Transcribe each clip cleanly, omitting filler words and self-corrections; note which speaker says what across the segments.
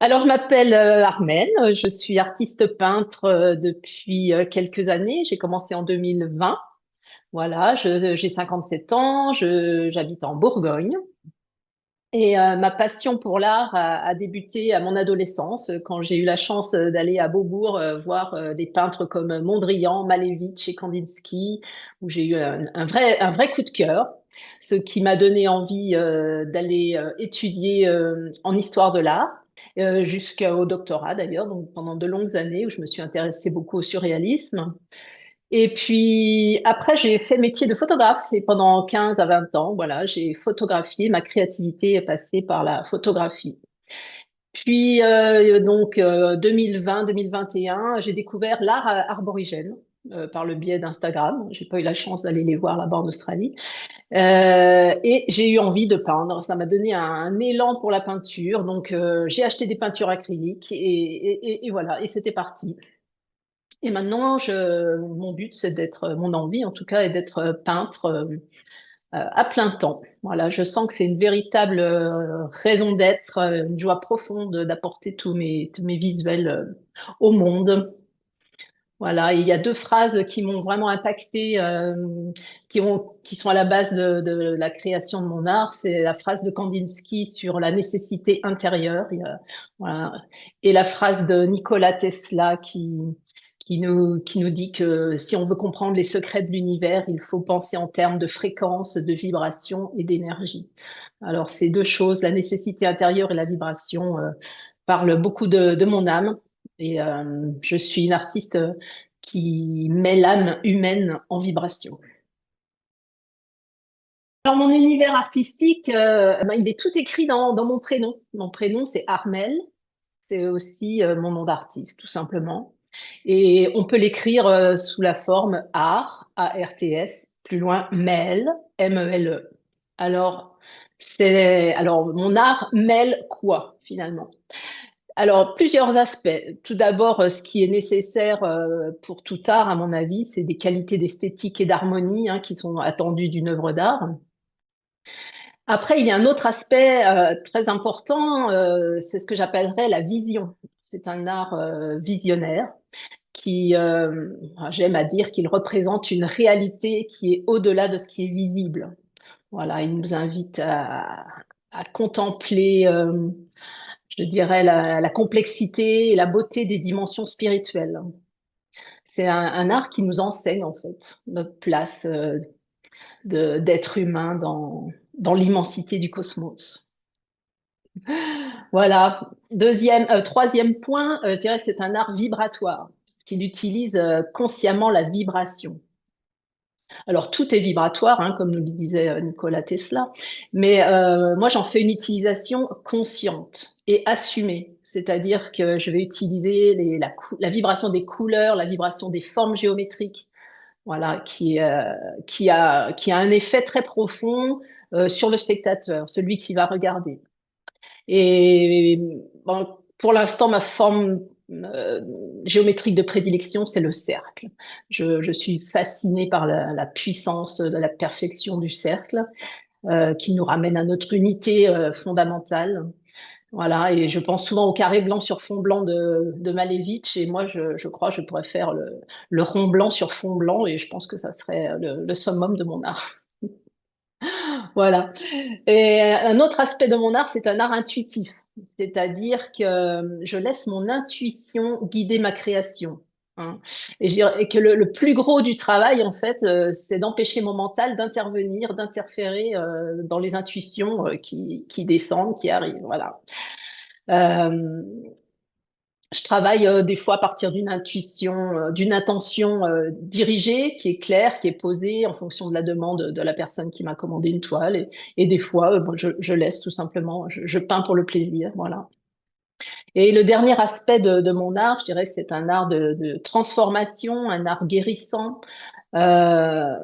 Speaker 1: Alors, je m'appelle Armelle, je suis artiste peintre depuis quelques années. J'ai commencé en 2020. Voilà, j'ai 57 ans, j'habite en Bourgogne. Et ma passion pour l'art a débuté à mon adolescence, quand j'ai eu la chance d'aller à Beaubourg voir des peintres comme Mondrian, Malevich et Kandinsky, où j'ai eu un vrai coup de cœur, ce qui m'a donné envie d'aller étudier en histoire de l'art, jusqu'au doctorat d'ailleurs, donc pendant de longues années où je me suis intéressée beaucoup au surréalisme. Et puis après, j'ai fait le métier de photographe et pendant 15 à 20 ans, voilà, j'ai photographié. Ma créativité est passée par la photographie. Puis 2020-2021, j'ai découvert l'art arborigène par le biais d'Instagram. J'ai pas eu la chance d'aller les voir là-bas en Australie. Et j'ai eu envie de peindre. Ça m'a donné un élan pour la peinture. Donc j'ai acheté des peintures acryliques et voilà, et c'était parti. Et maintenant, mon but, c'est d'être, mon envie en tout cas, est d'être peintre à plein temps. Voilà, je sens que c'est une véritable raison d'être, une joie profonde d'apporter tous mes visuels au monde. Voilà, et il y a deux phrases qui m'ont vraiment impactée, qui sont à la base de la création de mon art. C'est la phrase de Kandinsky sur la nécessité intérieure, voilà, et la phrase de Nikola Tesla qui nous dit que si on veut comprendre les secrets de l'univers, il faut penser en termes de fréquence, de vibration et d'énergie. Alors, ces deux choses, la nécessité intérieure et la vibration, parlent beaucoup de mon âme. Et je suis une artiste qui met l'âme humaine en vibration. Alors, mon univers artistique, ben, il est tout écrit dans mon prénom. Mon prénom, c'est Armel. C'est aussi mon nom d'artiste, tout simplement. Et on peut l'écrire sous la forme art, A-R-T-S, plus loin Mel, M-E-L-E. Alors, mon art mêle quoi, finalement? Alors, plusieurs aspects. Tout d'abord, ce qui est nécessaire pour tout art, à mon avis, c'est des qualités d'esthétique et d'harmonie, hein, qui sont attendues d'une œuvre d'art. Après, il y a un autre aspect très important, c'est ce que j'appellerais la vision. C'est un art visionnaire qui, j'aime à dire qu'il représente une réalité qui est au-delà de ce qui est visible. Voilà, il nous invite à contempler, je dirais, la complexité et la beauté des dimensions spirituelles. C'est un art qui nous enseigne, en fait, notre place d'être humain dans l'immensité du cosmos. Voilà. Troisième point, je dirais que c'est un art vibratoire, parce qu'il utilise consciemment la vibration. Alors, tout est vibratoire, hein, comme nous le disait Nikola Tesla, mais moi, j'en fais une utilisation consciente et assumée. C'est-à-dire que je vais utiliser la vibration des couleurs, la vibration des formes géométriques, voilà, qui a un effet très profond sur le spectateur, celui qui va regarder. Et bon, pour l'instant, ma forme géométrique de prédilection, c'est le cercle. Je suis fascinée par la puissance de la perfection du cercle, qui nous ramène à notre unité fondamentale. Voilà, et je pense souvent au carré blanc sur fond blanc de Malevich, et moi, je crois que je pourrais faire le rond blanc sur fond blanc, et je pense que ça serait le summum de mon art. Voilà. Et un autre aspect de mon art, c'est un art intuitif. C'est-à-dire que je laisse mon intuition guider ma création, hein. Et que le plus gros du travail, en fait, c'est d'empêcher mon mental d'intervenir, d'interférer dans les intuitions qui descendent, qui arrivent. Voilà. Euh, je travaille des fois à partir d'une intuition, d'une intention dirigée, qui est claire, qui est posée en fonction de la demande de la personne qui m'a commandé une toile. Et des fois, bon, je laisse tout simplement, je peins pour le plaisir. Voilà. Et le dernier aspect de mon art, je dirais que c'est un art de transformation, un art guérissant. Euh,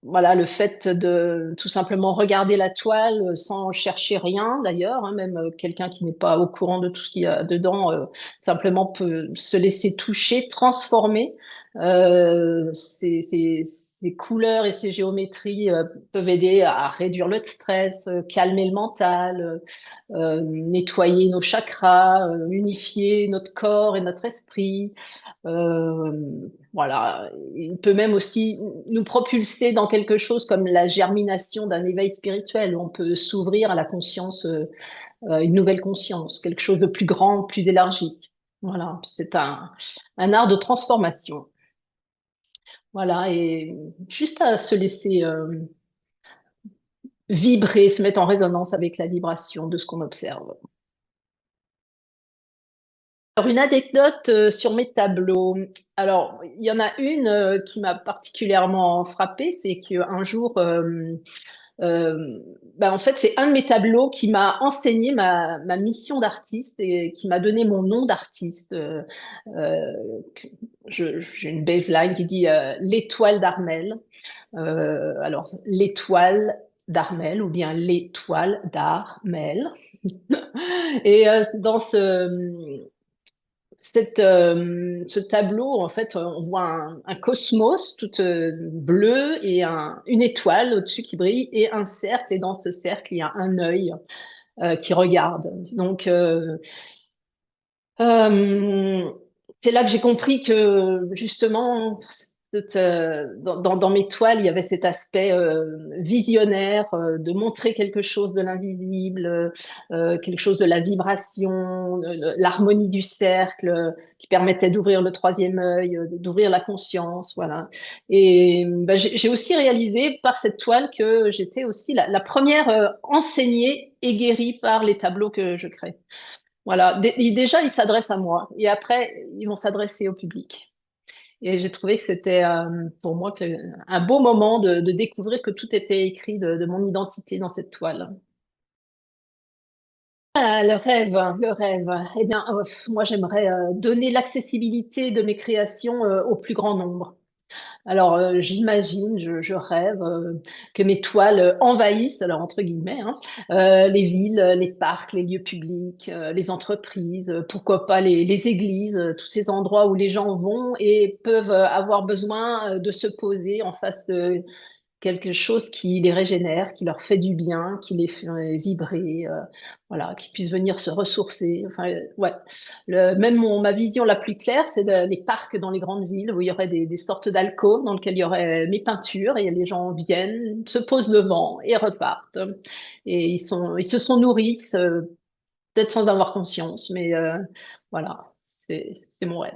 Speaker 1: voilà, le fait de tout simplement regarder la toile sans chercher rien d'ailleurs, hein, même quelqu'un qui n'est pas au courant de tout ce qu'il y a dedans, simplement peut se laisser toucher, transformer. C'est ces couleurs et ces géométries peuvent aider à réduire le stress, calmer le mental, nettoyer nos chakras, unifier notre corps et notre esprit. Voilà, il peut même aussi nous propulser dans quelque chose comme la germination d'un éveil spirituel, où on peut s'ouvrir à la conscience, une nouvelle conscience, quelque chose de plus grand, plus élargi. Voilà, c'est un art de transformation. Voilà, et juste à se laisser vibrer, se mettre en résonance avec la vibration de ce qu'on observe. Alors, une anecdote sur mes tableaux. Alors, il y en a une qui m'a particulièrement frappée, c'est qu'un jour, en fait, c'est un de mes tableaux qui m'a enseigné ma mission d'artiste et qui m'a donné mon nom d'artiste. Euh, j'ai une baseline qui dit l'étoile d'Armel. Alors, l'étoile d'Armel ou bien l'étoile d'Armel. Et dans ce tableau, en fait, on voit un cosmos tout bleu et une étoile au-dessus qui brille et un cercle. Et dans ce cercle, il y a un œil qui regarde. Donc, euh, c'est là que j'ai compris que justement, dans mes toiles, il y avait cet aspect visionnaire de montrer quelque chose de l'invisible, quelque chose de la vibration, l'harmonie du cercle qui permettait d'ouvrir le troisième œil, d'ouvrir la conscience, voilà. Et j'ai aussi réalisé par cette toile que j'étais aussi la première enseignée et guérie par les tableaux que je crée. Voilà, déjà, ils s'adressent à moi et après, ils vont s'adresser au public. Et j'ai trouvé que c'était pour moi un beau moment de découvrir que tout était écrit de mon identité dans cette toile. Ah, le rêve, le rêve. Eh bien, moi, j'aimerais donner l'accessibilité de mes créations au plus grand nombre. Alors, j'imagine, je rêve que mes toiles envahissent, alors entre guillemets, hein, les villes, les parcs, les lieux publics, les entreprises, pourquoi pas les églises, tous ces endroits où les gens vont et peuvent avoir besoin de se poser en face de quelque chose qui les régénère, qui leur fait du bien, qui les fait vibrer, voilà, qui puissent venir se ressourcer. Enfin, ouais. Même ma vision la plus claire, c'est les parcs dans les grandes villes où il y aurait des sortes d'alcôves dans lesquelles il y aurait mes peintures et les gens viennent, se posent devant et repartent. Et ils se sont nourris, peut-être sans avoir conscience, mais voilà, c'est mon rêve.